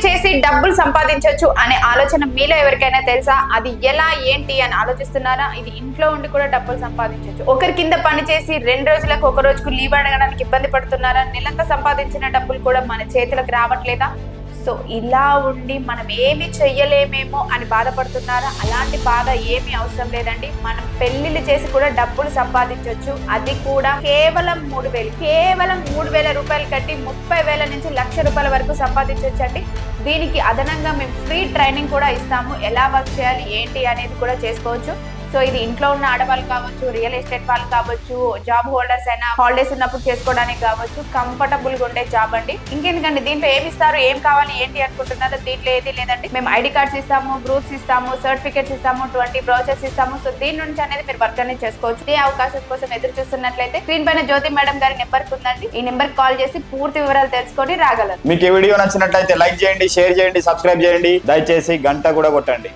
చేసి డబ్బులు సంపాదించవచ్చు అనే ఆలోచన మీలో ఎవరికైనా తెలుసా? అది ఎలా ఏంటి అని ఆలోచిస్తున్నారా? ఇది ఇంట్లో ఉండి కూడా డబ్బులు సంపాదించవచ్చు. ఒకరి కింద పని చేసి 2 రోజులకు ఒక రోజుకు లీవ్ అడగడానికి ఇబ్బంది పడుతున్నారా? నెలంతా సంపాదించిన డబ్బులు కూడా మన చేతులకు రావట్లేదా? సో ఇలా ఉండి మనం ఏమి చెయ్యలేమేమో అని బాధపడుతున్నారా? అలాంటి బాధ ఏమీ అవసరం లేదండి. మనం పెళ్లిళ్ళు చేసి కూడా డబ్బులు సంపాదించవచ్చు. అది కూడా కేవలం 3,000 రూపాయలు కట్టి 30,000 నుంచి 1,00,000 రూపాయల వరకు సంపాదించవచ్చు అండి. దీనికి అదనంగా మేము ఫ్రీ ట్రైనింగ్ కూడా ఇస్తాము. ఎలా వర్క్ చేయాలి ఏంటి అనేది కూడా చేసుకోవచ్చు. సో ఇది ఇంట్లో ఉన్న ఆడవాళ్ళు కావచ్చు, రియల్ ఎస్టేట్ వాళ్ళు కావచ్చు, జాబ్ హోల్డర్స్ అయినా హాలిడేస్ ఉన్నప్పుడు చేసుకోవడానికి కావచ్చు, కంఫర్టబుల్ గా ఉండే జాబ్ అండి. ఇంకెందుకండి దీంట్లో ఏమి ఇస్తారు, ఏం కావాలి ఏంటి అనుకుంటున్నారు? దీంట్లో ఏది లేదండి. మేము ఐడి కార్డ్స్ ఇస్తాము, గ్రూప్స్ ఇస్తాము, సర్టిఫికేట్స్ ఇస్తాము, 20 బ్రౌచర్స్ ఇస్తాము. సో దీని నుంచి అనేది మీరు వర్క్ అనేది చేసుకోవచ్చు. ఈ అవకాశం కోసం ఎదురు చూస్తున్నట్లయితే స్క్రీన్ పైన జ్యోతి మేడం గారి నెంబర్ ఉందండి. ఈ నెంబర్ కాల్ చేసి పూర్తి వివరాలు తెలుసుకొని రాగలరు. మీకు ఈ వీడియో నచ్చినట్లయితే లైక్ చేయండి, షేర్ చేయండి, సబ్స్క్రైబ్ చేయండి. దయచేసి గంట కూడా కొట్టండి.